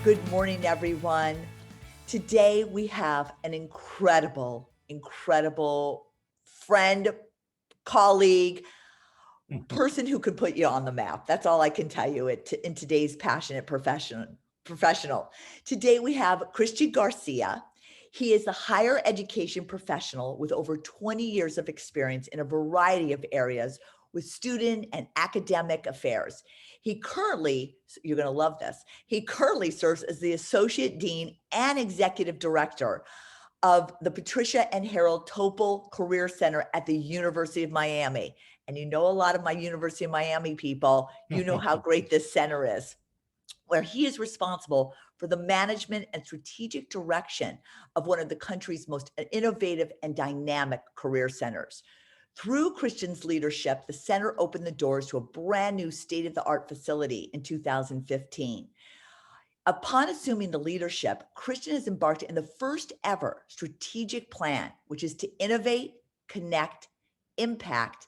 Good morning, everyone. Today we have an incredible friend, colleague, person who could put you on the map. That's all I can tell you in today's passionate professional. Today we have Christian Garcia. He is a higher education professional with over 20 years of experience in a variety of areas with student and academic affairs. He currently, you're going to love this, he currently serves as the Associate Dean and Executive Director of the Patricia and Harold Topol Career Center at the University of Miami. And you know a lot of my University of Miami people, you know how great this center is, where he is responsible for the management and strategic direction of one of the country's most innovative and dynamic career centers. Through Christian's leadership, the center opened the doors to a brand new state-of-the-art facility in 2015. Upon assuming the leadership, Christian has embarked in the first ever strategic plan, which is to innovate, connect, impact,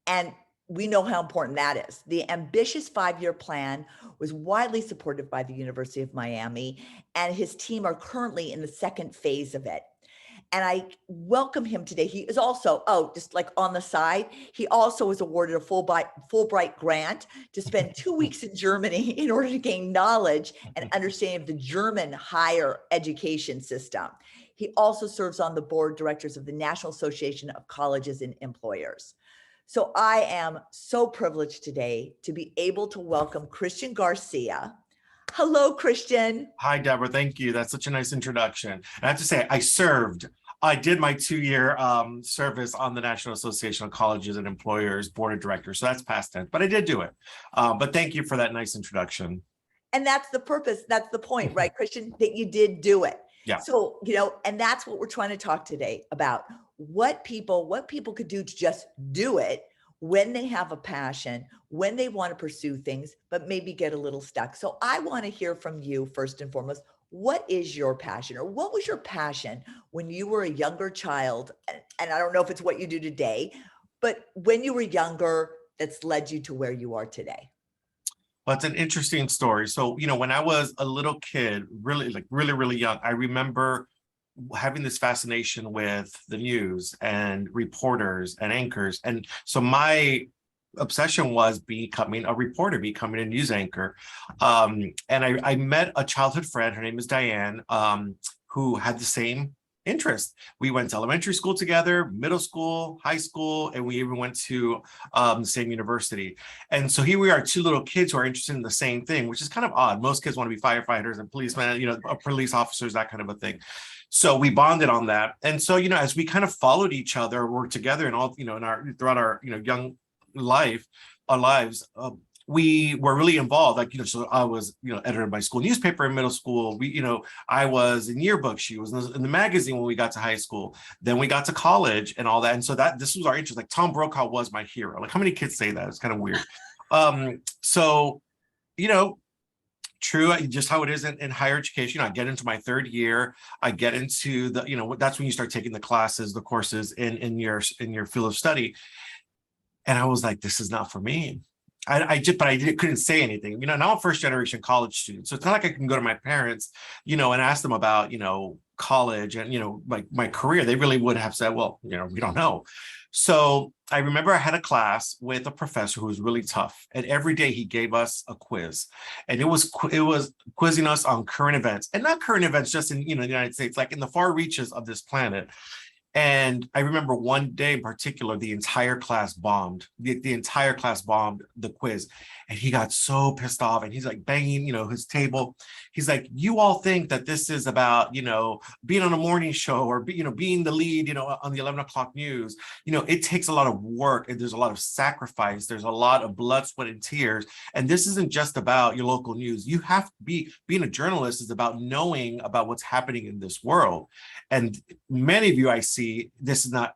and we know how important that is. The ambitious 5-year plan was widely supported by the University of Miami, and his team are currently in the second phase of it. And I welcome him today. He is also, just like on the side, he also was awarded a Fulbright grant to spend 2 weeks in Germany in order to gain knowledge and understanding of the German higher education system. He also serves on the board of directors of the National Association of Colleges and Employers. So I am so privileged today to be able to welcome Christian Garcia. Hello, Christian. Hi, Deborah. Thank you. That's such a nice introduction. And I have to say, I did my 2-year service on the National Association of Colleges and Employers Board of Directors. So that's past tense, but I did do it. But thank you for that nice introduction. And that's the purpose. That's the point, right, Christian, that you did do it. Yeah. So, and that's what we're trying to talk today about, what people could do to just do it when they have a passion, when they want to pursue things, but maybe get a little stuck. So I want to hear from you first and foremost. What is your passion, or what was your passion when you were a younger child? And I don't know if it's what you do today, but when you were younger, that's led you to where you are today. Well, it's an interesting story. So, when I was a little kid, really young, I remember having this fascination with the news and reporters and anchors. And so my obsession was becoming a reporter, becoming a news anchor. And I met a childhood friend, her name is Diane, who had the same interest. We went to elementary school together, middle school, high school, and we even went to the same university. And so here we are, two little kids who are interested in the same thing, which is kind of odd. Most kids want to be firefighters and policemen, police officers, that kind of a thing. So we bonded on that. And so, as we kind of followed each other, worked together and all, throughout our, young our lives, we were really involved. So I was, editor of my school newspaper in middle school. I was in yearbook. She was in the magazine when we got to high school. Then we got to college and all that. And so this was our interest. Like Tom Brokaw was my hero. Like how many kids say that? It's kind of weird. So, true, just how it is in higher education. I get into my 3rd year. I get into the, that's when you start taking the classes, the courses in your field of study. And I was like, this is not for me. Couldn't say anything. Now I'm a first generation college student. So it's not like I can go to my parents, and ask them about, college and, my career. They really would have said, well, we don't know. So I remember I had a class with a professor who was really tough. And every day he gave us a quiz. And it was quizzing us on current events, and not current events just in, the United States, like in the far reaches of this planet. And I remember one day in particular, the entire class bombed. The entire class bombed the quiz. And he got so pissed off, and he's like banging, his table. He's like, you all think that this is about, being on a morning show or, being the lead, on the 11 o'clock news. It takes a lot of work, and there's a lot of sacrifice. There's a lot of blood, sweat, and tears. And this isn't just about your local news. You have to being a journalist is about knowing about what's happening in this world. And many of you, I see, this is not,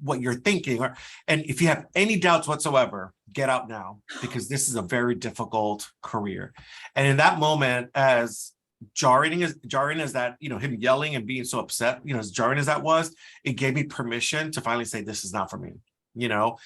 what you're thinking, and if you have any doubts whatsoever, get out now, because this is a very difficult career. And in that moment, as jarring as that, him yelling and being so upset, as jarring as that was, it gave me permission to finally say, this is not for me. you know?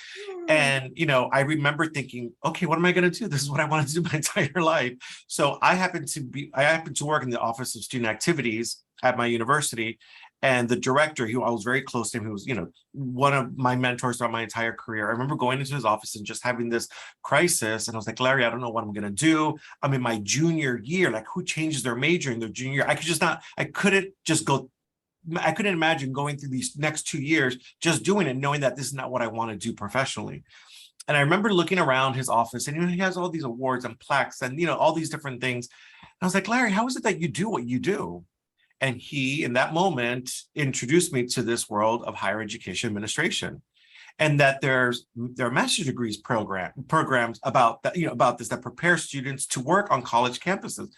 And, I remember thinking, okay, what am I going to do? This is what I wanted to do my entire life. So I happened to work in the Office of Student Activities at my university. And the director, who I was very close to him, who was, one of my mentors throughout my entire career. I remember going into his office and just having this crisis. And I was like, Larry, I don't know what I'm going to do. I'm in my junior year. Like, who changes their major in their junior year? I couldn't imagine going through these next 2 years, just doing it, knowing that this is not what I want to do professionally. And I remember looking around his office, and he has all these awards and plaques and all these different things. And I was like, Larry, how is it that you do what you do? And he, in that moment, introduced me to this world of higher education administration, and that there are master's degrees programs about that, about this, that prepare students to work on college campuses.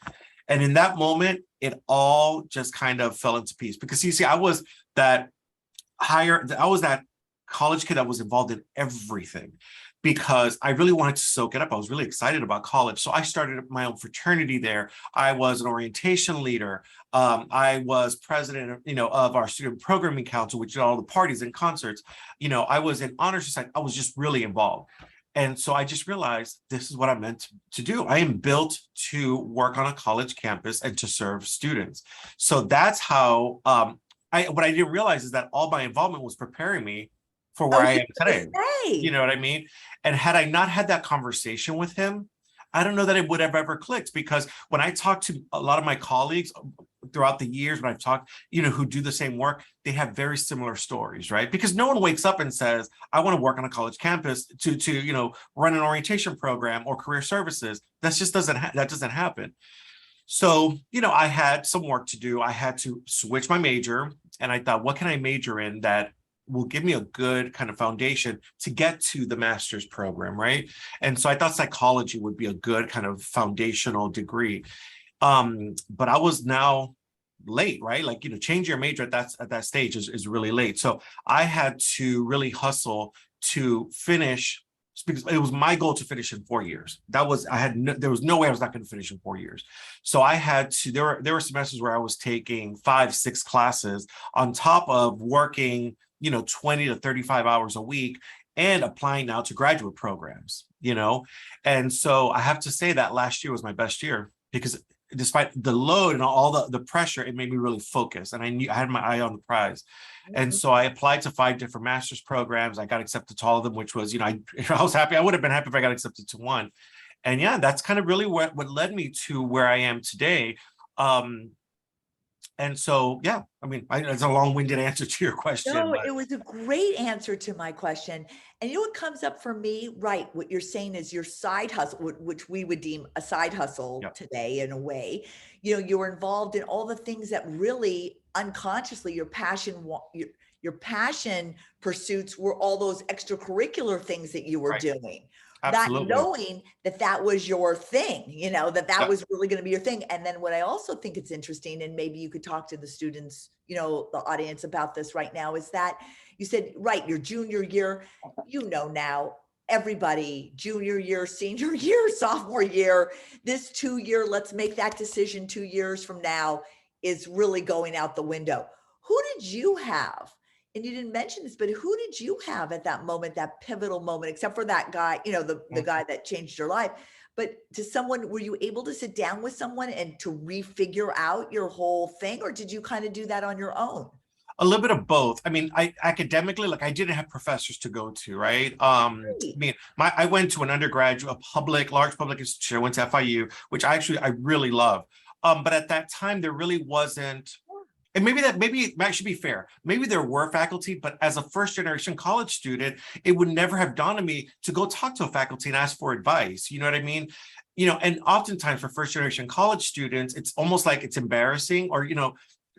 And in that moment, it all just kind of fell into piece, because you see, I was that college kid that was involved in everything, because I really wanted to soak it up. I was really excited about college. So I started my own fraternity there. I was an orientation leader. I was president, of our student programming council, which did all the parties and concerts. I was in honor society. I was just really involved. And so I just realized this is what I'm meant to do. I am built to work on a college campus and to serve students. So that's how, what I didn't realize is that all my involvement was preparing me for where I am today. You know what I mean? And had I not had that conversation with him, I don't know that it would have ever clicked, because when I talk to a lot of my colleagues throughout the years, when I've talked, who do the same work, they have very similar stories, right? Because no one wakes up and says, I want to work on a college campus to run an orientation program or career services. That just doesn't happen. So, I had some work to do. I had to switch my major, and I thought, what can I major in that will give me a good kind of foundation to get to the master's program, right? And so I thought psychology would be a good kind of foundational degree. But I was now late, right? Like, change your major at that stage is really late. So I had to really hustle to finish, because it was my goal to finish in 4 years. There was no way I was not going to finish in 4 years. So I had to, there were semesters where I was taking 5-6 classes on top of working 20 to 35 hours a week and applying now to graduate programs, And so I have to say that last year was my best year, because despite the load and all the pressure, it made me really focus. And I had my eye on the prize. And so I applied to 5 different master's programs. I got accepted to all of them, which was, I was happy. I would have been happy if I got accepted to one. And yeah, that's kind of really what led me to where I am today. And so, yeah, I mean, it's a long-winded answer to your question. No, it was a great answer to my question. And what comes up for me, right? What you're saying is your side hustle, which we would deem a side hustle today in a way. You're involved in all the things that really unconsciously your passion pursuits were all those extracurricular things that you were doing. Absolutely. Not knowing that was your thing, that was really going to be your thing. And then what I also think it's interesting, and maybe you could talk to the students, the audience about this right now, is that you said, right, your junior year, now everybody, junior year, senior year, sophomore year, this 2 year, let's make that decision 2 years from now, is really going out the window. Who did you have? And you didn't mention this, but who did you have at that moment, that pivotal moment, except for that guy, the guy that changed your life? But to someone, were you able to sit down with someone and to refigure out your whole thing? Or did you kind of do that on your own? A little bit of both. I mean, I academically, I didn't have professors to go to, right? I went to an undergraduate, large public institution. I went to FIU, which I really love. But at that time, there really wasn't. And maybe that should be fair. Maybe there were faculty, but as a first generation college student, it would never have dawned on me to go talk to a faculty and ask for advice. You know what I mean? And oftentimes for first generation college students, it's almost like it's embarrassing, or,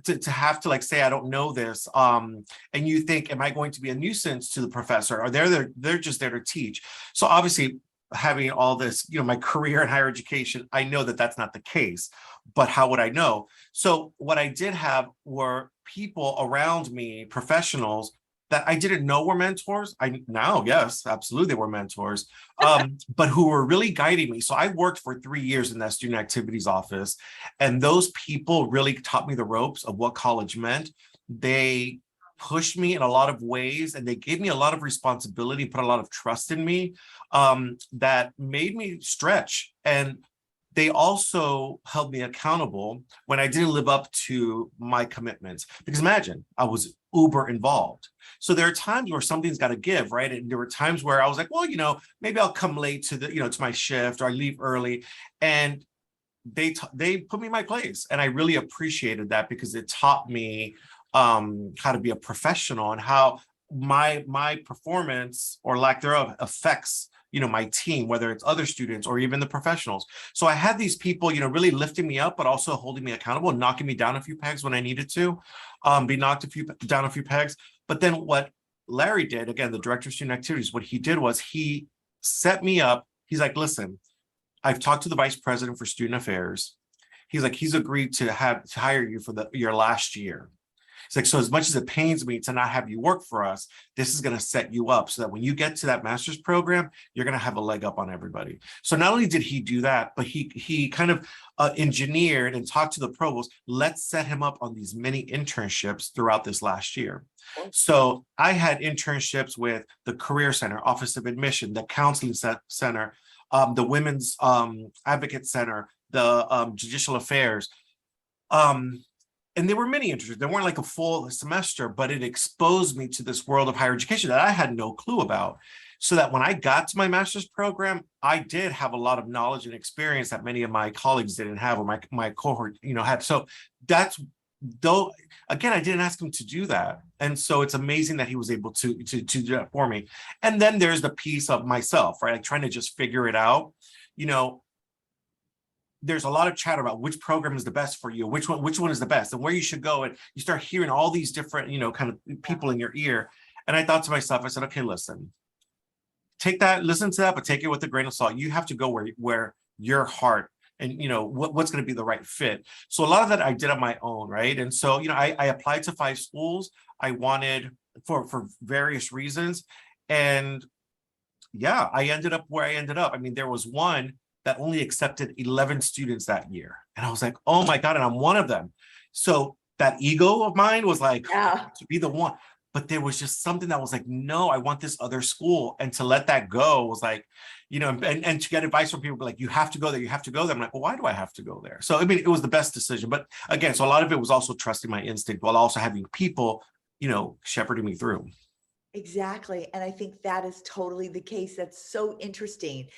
to have to say, I don't know this. And you think, am I going to be a nuisance to the professor? Or they're just there to teach. So obviously, having all this, my career in higher education, I know that that's not the case, but how would I know? So what I did have were people around me, professionals that I didn't know were mentors. Yes, absolutely, they were mentors, but who were really guiding me. So I worked for 3 years in that student activities office, and those people really taught me the ropes of what college meant. They pushed me in a lot of ways, and they gave me a lot of responsibility, put a lot of trust in me, that made me stretch. And they also held me accountable when I didn't live up to my commitments. Because imagine, I was uber involved. So there are times where something's got to give, right? And there were times where I was like, well, maybe I'll come late to to my shift, or I leave early. And they put me in my place. And I really appreciated that, because it taught me how to be a professional, and how my performance or lack thereof affects my team, whether it's other students or even the professionals. So I had these people really lifting me up, but also holding me accountable and knocking me down a few pegs when I needed to be knocked down a few pegs. But then what Larry did, again, the director of student activities, what he did was he set me up. He's like, listen, I've talked to the vice president for student affairs. He's like, he's agreed to hire you for your last year. It's like, so as much as it pains me to not have you work for us, this is going to set you up so that when you get to that master's program, you're going to have a leg up on everybody. So not only did he do that, but he kind of engineered and talked to the provost, let's set him up on these many internships throughout this last year. So I had internships with the Career Center, Office of Admission, the Counseling Center, the Women's Advocate Center, the Judicial Affairs. And there were many internships. They weren't like a full semester, but it exposed me to this world of higher education that I had no clue about. So that when I got to my master's program, I did have a lot of knowledge and experience that many of my colleagues didn't have, or my cohort, had. So that's, though, again, I didn't ask him to do that. And so it's amazing that he was able to do that for me. And then there's the piece of myself, right? Like trying to just figure it out. There's a lot of chatter about which program is the best for you, which one is the best, and where you should go. And you start hearing all these different, kind of people in your ear. And I thought to myself, I said, okay, listen, listen to that, but take it with a grain of salt. You have to go where your heart and, what's going to be the right fit. So a lot of that I did on my own, right? And so, I applied to 5 schools I wanted for various reasons. And yeah, I ended up where I ended up. I mean, there was one that only accepted 11 students that year. And I was like, oh my God, and I'm one of them. So that ego of mine was like, to be the one. But there was just something that was like, no, I want this other school. And to let that go was like, and to get advice from people like, you have to go there, you have to go there. I'm like, well, why do I have to go there? So, I mean, it was the best decision. But again, so a lot of it was also trusting my instinct while also having people, shepherding me through. Exactly. And I think that is totally the case. That's so interesting.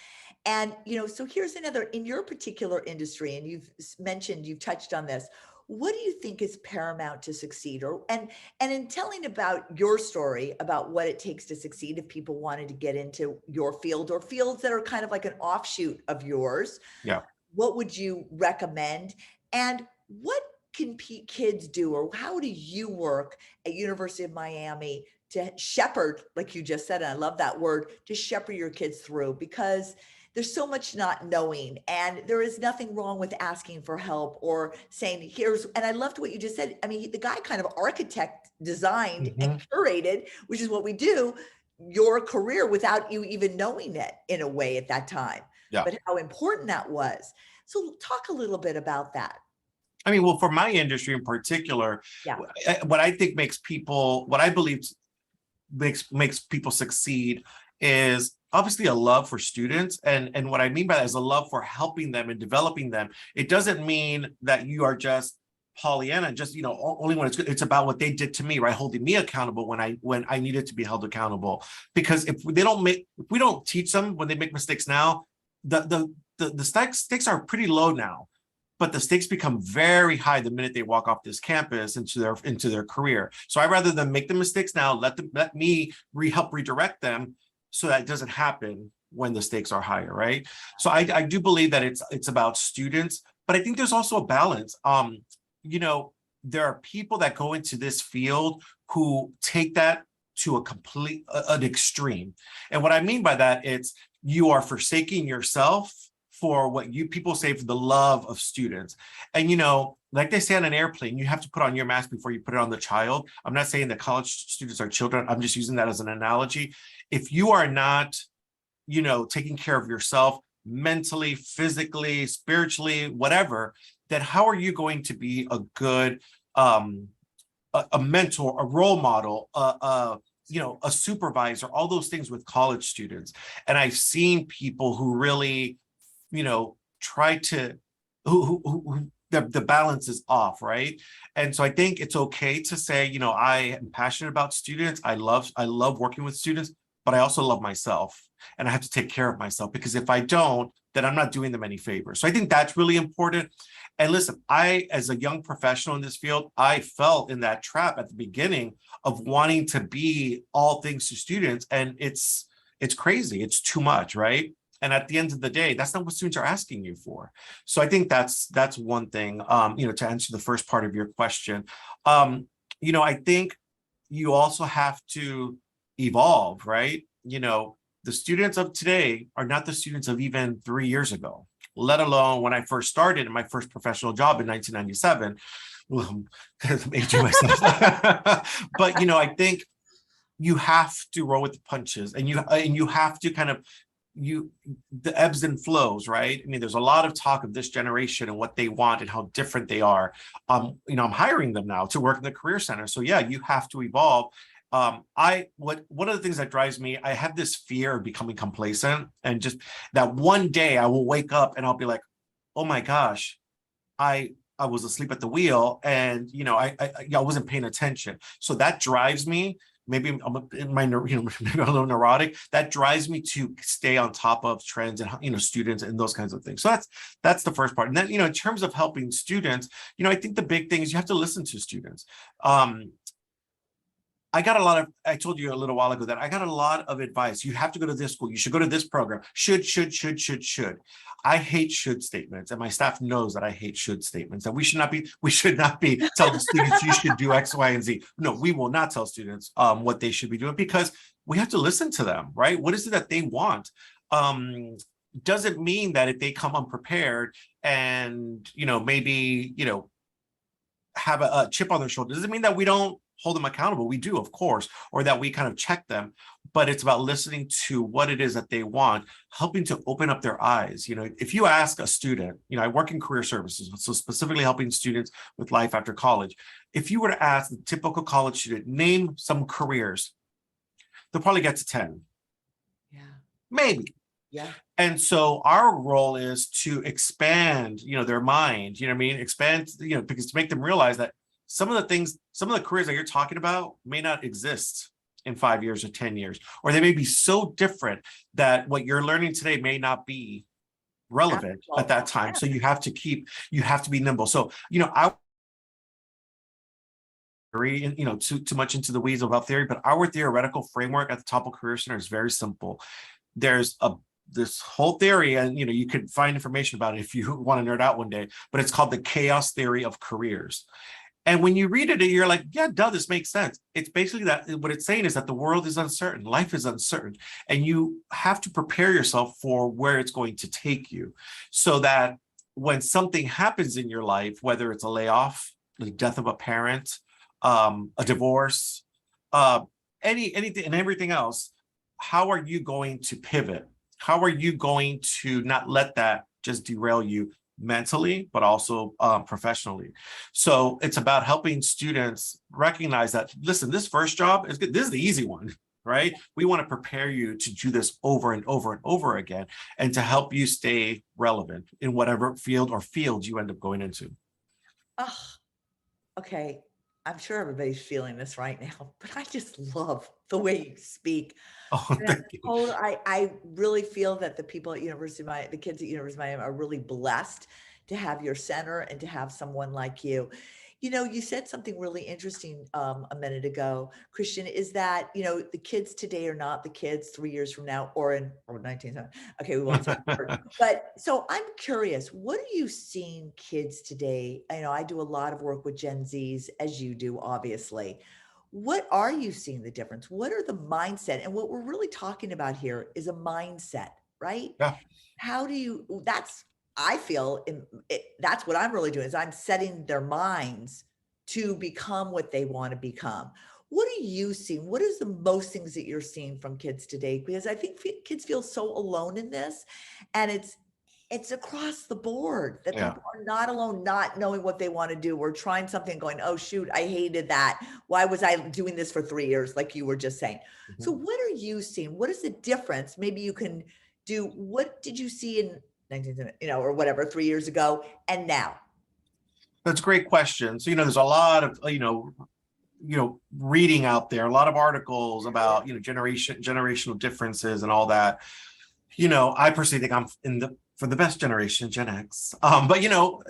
And, so here's another, in your particular industry, and you've touched on this. What do you think is paramount to succeed? And in telling about your story about what it takes to succeed, if people wanted to get into your field or fields that are kind of like an offshoot of yours, yeah, what would you recommend? And what can kids do, or how do you work at University of Miami to shepherd, like you just said, and I love that word, to shepherd your kids through? Because there's so much not knowing, and there is nothing wrong with asking for help or saying, and I loved what you just said. I mean, the guy kind of designed and curated, which is what we do, your career without you even knowing it in a way at that time. Yeah. But how important that was. So talk a little bit about that. I mean, well, for my industry in particular, what I think what I believe makes people succeed is obviously a love for students. And what I mean by that is a love for helping them and developing them. It doesn't mean that you are just Pollyanna, just, only when it's good. It's about what they did to me, right? Holding me accountable when I needed to be held accountable. Because if we don't teach them when they make mistakes now, the stakes are pretty low now. But the stakes become very high the minute they walk off this campus into their career. So I'd rather them make the mistakes now, let me help redirect them so that it doesn't happen when the stakes are higher, right? So I do believe that it's about students, but I think there's also a balance. There are people that go into this field who take that to an extreme. And what I mean by that, it's you are forsaking yourself for what people say for the love of students. And, like they say on an airplane, you have to put on your mask before you put it on the child. I'm not saying that college students are children. I'm just using that as an analogy. If you are not, taking care of yourself mentally, physically, spiritually, whatever, then how are you going to be a good a mentor, a role model, a supervisor, all those things with college students. And I've seen people who really, try to, who the balance is off, right? And so I think it's okay to say, I am passionate about students. I love working with students, but I also love myself, and I have to take care of myself, because if I don't, then I'm not doing them any favors. So I think that's really important. And listen, as a young professional in this field, I fell in that trap at the beginning of wanting to be all things to students. And it's crazy. It's too much, right? And at the end of the day, that's not what students are asking you for. So I think that's one thing, to answer the first part of your question. I think you also have to evolve, right? The students of today are not the students of even 3 years ago, let alone when I first started in my first professional job in 1997. Well, I'm aging myself. But, I think you have to roll with the punches, and you have to kind of, the ebbs and flows, right? I mean, there's a lot of talk of this generation and what they want and how different they are. I'm hiring them now to work in the career center. So yeah, you have to evolve. One of the things that drives me, I have this fear of becoming complacent, and just that one day I will wake up and I'll be like, oh my gosh, I was asleep at the wheel, and I wasn't paying attention. So that drives me. Maybe I'm maybe a little neurotic. That drives me to stay on top of trends and students and those kinds of things. So that's the first part. And then in terms of helping students, I think the big thing is you have to listen to students. I told you a little while ago that I got a lot of advice. You have to go to this school. You should go to this program. Should. I hate should statements, and my staff knows that I hate should statements, that we should not be telling students you should do X, Y, and Z. No, we will not tell students what they should be doing, because we have to listen to them, right? What is it that they want? Doesn't mean that if they come unprepared and, maybe, have a chip on their shoulder, doesn't mean that we don't hold them accountable. We do, of course, or that we kind of check them, but it's about listening to what it is that they want, helping to open up their eyes. If you ask a student, I work in career services, so specifically helping students with life after college. If you were to ask the typical college student, name some careers, they'll probably get to 10. Yeah. Maybe. Yeah. And so our role is to expand, their mind, expand, because to make them realize that some of the careers that you're talking about may not exist in 5 years or 10 years, or they may be so different that what you're learning today may not be relevant at that time. So you have to be nimble. So, I too much into the weeds about theory, but our theoretical framework at the Topol Career Center is very simple. There's this whole theory, and you could find information about it if you want to nerd out one day, but it's called the chaos theory of careers. And when you read it, you're like, yeah, duh, this makes sense. It's basically that what it's saying is that the world is uncertain, life is uncertain, and you have to prepare yourself for where it's going to take you, so that when something happens in your life, whether it's a layoff, the death of a parent, a divorce, anything and everything else, how are you going to pivot? How are you going to not let that just derail you mentally, but also professionally? So it's about helping students recognize that, listen, this first job is good. This is the easy one, right? We want to prepare you to do this over and over and over again, and to help you stay relevant in whatever field or fields you end up going into. Oh, okay. I'm sure everybody's feeling this right now, but I just love the way you speak. Oh, thank you. I really feel that the people at the kids at University of Miami are really blessed to have your center and to have someone like you. You said something really interesting a minute ago, Christian, is that, the kids today are not the kids 3 years from now or 19. Okay, we won't say the word. But so I'm curious, what are you seeing kids today? I do a lot of work with Gen Zs, as you do, obviously. What are you seeing the difference? What are the mindset? And what we're really talking about here is a mindset, right? Yeah. I feel that's what I'm really doing, is I'm setting their minds to become what they want to become. What are you seeing? What is the most things that you're seeing from kids today? Because I think kids feel so alone in this, and It's across the board that Yeah. people are not alone, not knowing what they want to do. We're trying something going, oh, shoot, I hated that. Why was I doing this for 3 years? Like you were just saying. So Mhm. what are you seeing? What is the difference? Maybe you can do, what did you see in 19, or whatever, 3 years ago and now? That's a great question. So, there's a lot of, reading out there, a lot of articles about, generational differences and all that. I personally think I'm for the best generation, Gen X. But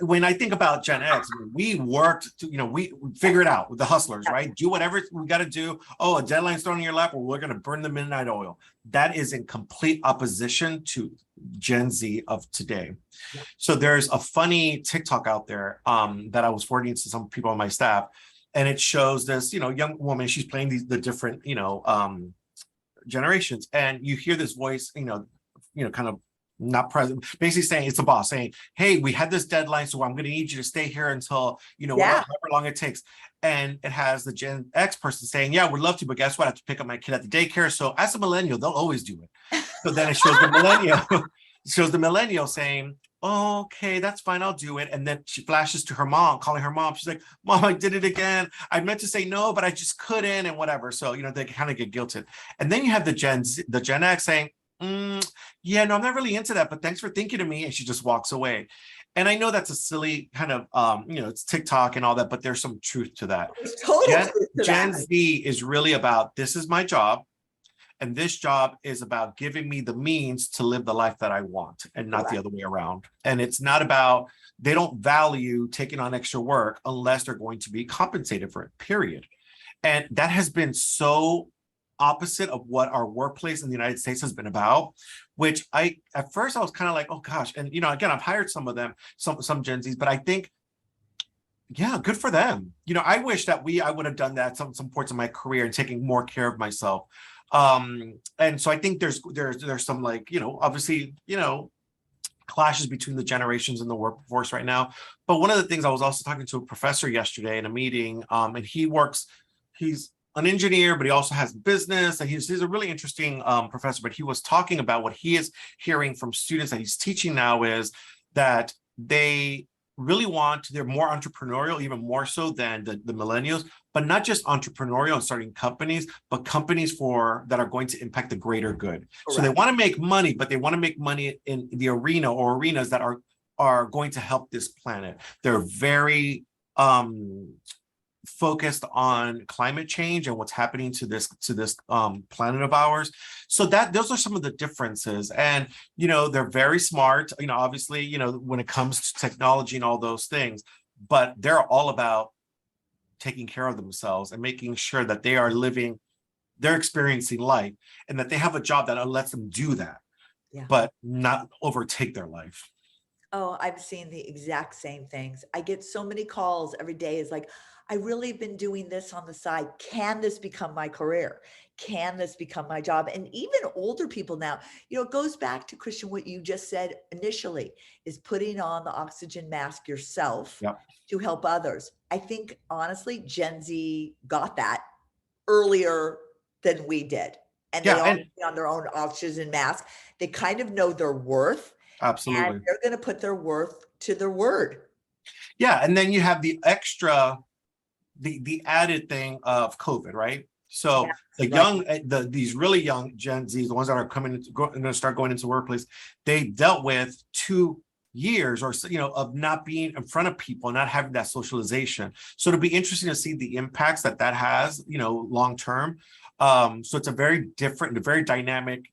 when I think about Gen X, we worked to, we figure it out with the hustlers, right? Do whatever we got to do. Oh, a deadline's thrown in your lap, or we're going to burn the midnight oil. That is in complete opposition to Gen Z of today. Yeah. So there's a funny TikTok out there that I was forwarding to some people on my staff, and it shows this, young woman. She's playing the different, generations, and you hear this voice, kind of not present, basically saying it's the boss saying, hey, we had this deadline, so I'm going to need you to stay here until, however long it takes. And it has the Gen X person saying, yeah, we'd love to, but guess what? I have to pick up my kid at the daycare. So as a millennial, they'll always do it. So then it shows the millennial saying, oh, okay, that's fine, I'll do it. And then she flashes to her mom, calling her mom. She's like, Mom, I did it again. I meant to say no, but I just couldn't, and whatever. So, they kind of get guilted. And then you have the Gen X saying, yeah, no, I'm not really into that, but thanks for thinking of me. And she just walks away. And I know that's a silly kind of, it's TikTok and all that, but there's some truth to that. Gen Z is really about, this is my job. And this job is about giving me the means to live the life that I want, and not the other way around. And it's not about, they don't value taking on extra work unless they're going to be compensated for it, period. And that has been so opposite of what our workplace in the United States has been about, which at first I was kind of like, oh gosh. And, again, I've hired some of them, some Gen Zs, but I think, yeah, good for them. I wish that I would have done that some points in my career and taking more care of myself. And so I think there's some, like, obviously, clashes between the generations in the workforce right now. But one of the things, I was also talking to a professor yesterday in a meeting, and he's an engineer, but he also has business, and he's a really interesting professor. But he was talking about what he is hearing from students that he's teaching now is that they're more entrepreneurial, even more so than the millennials, but not just entrepreneurial and starting companies, but companies that are going to impact the greater good. Correct. So they want to make money, but they want to make money in the arena or arenas that are going to help this planet. They're very focused on climate change and what's happening to this planet of ours. So those are some of the differences. And they're very smart, obviously, when it comes to technology and all those things, but they're all about taking care of themselves and making sure that they're experiencing life, and that they have a job that lets them do that, but not overtake their life. Oh, I've seen the exact same things. I get so many calls every day. It's like, I really have been doing this on the side. Can this become my career? Can this become my job? And even older people now, it goes back to, Christian, what you just said initially, is putting on the oxygen mask yourself to help others. I think, honestly, Gen Z got that earlier than we did. And they all put on their own oxygen mask. They kind of know their worth. Absolutely. And they're going to put their worth to their word. Yeah. And then you have the extra, the added thing of COVID, right? So these really young Gen Zs, the ones that are going to start going into workplace, they dealt with 2 years of not being in front of people, not having that socialization. So it'll be interesting to see the impacts that has, long term. So it's a very different, a very dynamic,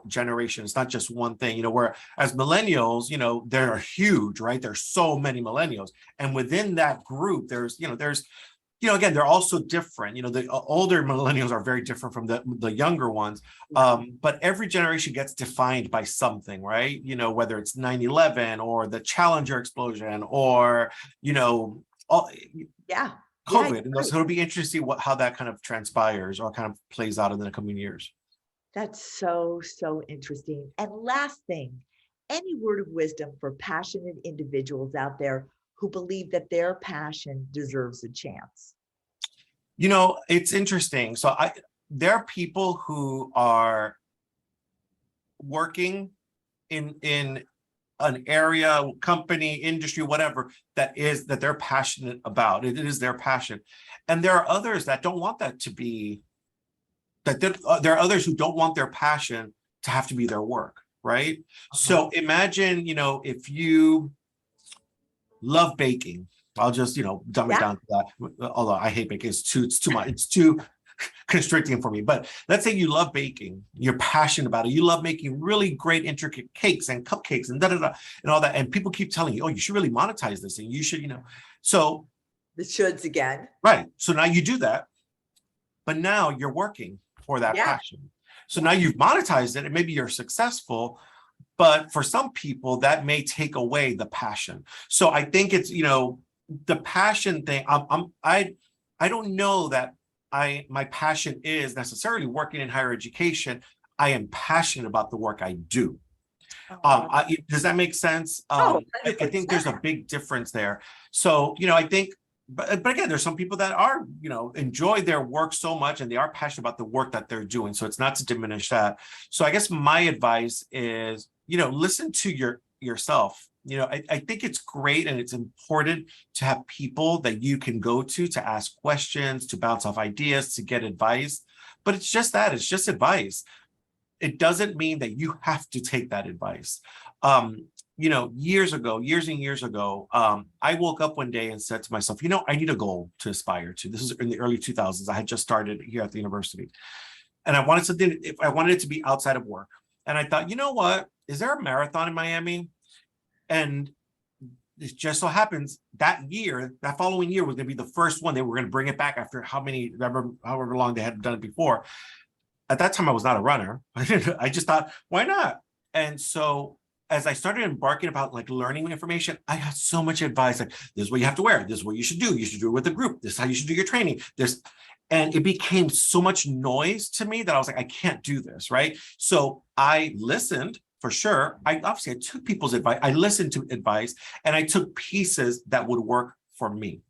generation. It's not just one thing, where as millennials, they're huge, right? There's so many millennials. And within that group, there's again, they're also different. The older millennials are very different from the younger ones. But every generation gets defined by something, right? Whether it's 9/11 or the Challenger explosion or, COVID. And so it'll be interesting how that kind of transpires or kind of plays out in the coming years. That's so interesting. And last thing, any word of wisdom for passionate individuals out there who believe that their passion deserves a chance? It's interesting. So there are people who are working in an area, company, industry, whatever, that they're passionate about. It is their passion. And there are others that don't want that to be, there are others who don't want their passion to have to be their work, right? So imagine, if you love baking, I'll just, dumb it down to that. Although I hate baking, it's too much. It's too constricting for me. But let's say you love baking, you're passionate about it. You love making really great, intricate cakes and cupcakes and and all that. And people keep telling you, oh, you should really monetize this, and you should, So the shoulds again. Right. So now you do that, but now you're working for that passion. So now you've monetized it, and maybe you're successful. But for some people, that may take away the passion. So I think it's, the passion thing. I don't know that my passion is necessarily working in higher education. I am passionate about the work I do. Does that make sense? I think there's a big difference there. So, I think, but again, there's some people that are, enjoy their work so much, and they are passionate about the work that they're doing. So it's not to diminish that. So I guess my advice is, listen to yourself. I think it's great, and it's important to have people that you can go to ask questions, to bounce off ideas, to get advice. But it's just that, it's just advice. It doesn't mean that you have to take that advice. Years and years ago, I woke up one day and said to myself, I need a goal to aspire to. This is in the early 2000s. I had just started here at the university, and I wanted something, if I wanted it to be outside of work. And I thought, you know what, is there a marathon in Miami? And it just so happens that following year was going to be the first one. They were going to bring it back after however long they had done it before. At that time, I was not a runner. I just thought, why not? And so as I started embarking about learning information, I got so much advice. This is what you have to wear. This is what you should do. You should do it with a group. This is how you should do your training. And it became so much noise to me that I was like, I can't do this, right? So I listened, for sure. I took people's advice. I listened to advice, and I took pieces that would work for me.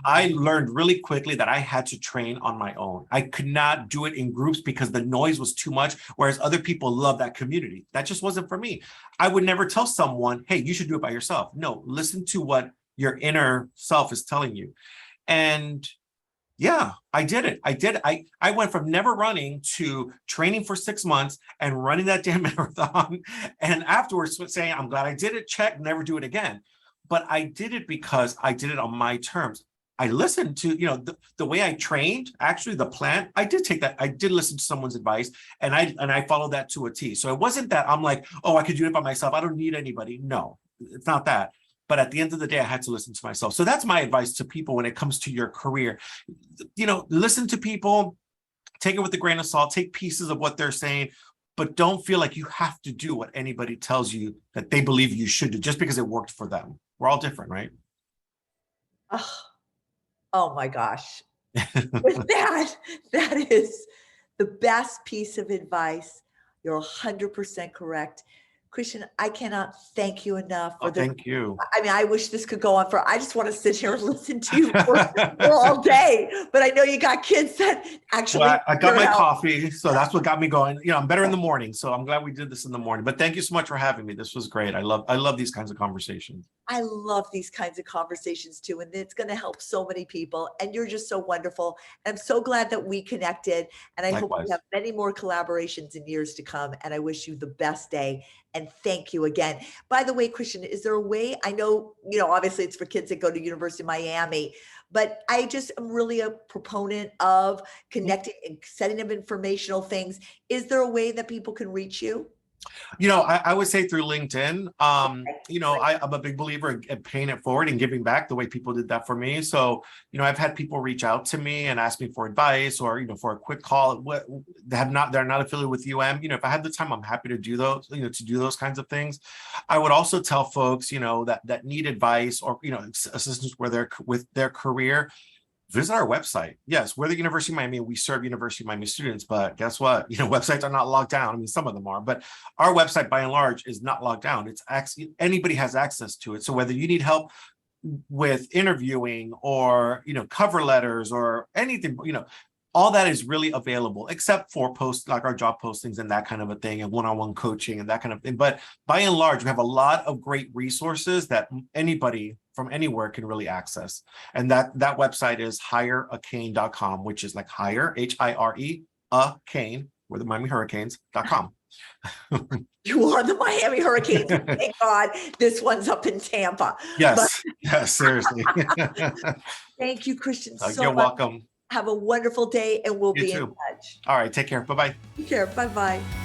I learned really quickly that I had to train on my own. I could not do it in groups because the noise was too much, whereas other people love that community. That just wasn't for me. I would never tell someone, hey, you should do it by yourself. No, listen to what your inner self is telling you. And yeah, I did it. I went from never running to training for 6 months and running that damn marathon. And afterwards saying, I'm glad I did it, check, never do it again. But I did it because I did it on my terms. I listened to, the way I trained, actually the plan, I did take that. I did listen to someone's advice, and I followed that to a T. So it wasn't that I'm like, oh, I could do it by myself. I don't need anybody. No, it's not that. But at the end of the day, I had to listen to myself. So that's my advice to people when it comes to your career. Listen to people, take it with a grain of salt, take pieces of what they're saying, but don't feel like you have to do what anybody tells you that they believe you should do just because it worked for them. We're all different, right? Oh my gosh. With that is the best piece of advice. You're 100% correct. Christian, I cannot thank you enough for this. Thank you. I mean, I wish this could go on I just want to sit here and listen to you for all day, but I know you got kids that actually. Well, I got my coffee, so that's what got me going. I'm better in the morning, so I'm glad we did this in the morning. But thank you so much for having me. This was great. I love these kinds of conversations. I love these kinds of conversations too, and it's going to help so many people. And you're just so wonderful. And I'm so glad that we connected. And I hope we have many more collaborations in years to come. And I wish you the best day. And thank you again. By the way, Christian, is there a way? I know, obviously it's for kids that go to University of Miami, but I just am really a proponent of connecting and setting up informational things. Is there a way that people can reach you? I would say through LinkedIn. I'm a big believer in paying it forward and giving back the way people did that for me. So, I've had people reach out to me and ask me for advice or, for a quick call. They're not affiliated with if I have the time, I'm happy to do those, to do those kinds of things. I would also tell folks, that need advice or, assistance with their career. Visit our website. Yes, we're the University of Miami. We serve University of Miami students, but guess what? Websites are not locked down. I mean, some of them are, but our website by and large is not locked down. It's actually anybody has access to it. So whether you need help with interviewing or, cover letters or anything, all that is really available, except for posts like our job postings and that kind of a thing, and one-on-one coaching and that kind of thing. But by and large, we have a lot of great resources that anybody from anywhere can really access. And that website is hireacane.com, which is like hire, H-I-R-E, a cane, we're the Miami Hurricanes.com. You are the Miami Hurricanes. Thank God this one's up in Tampa. Yes, yes, seriously. Thank you, Christian, so You're much. welcome. Have a wonderful day, and we'll You be in too. touch. All right, take care. Bye-bye. Take care. Bye-bye.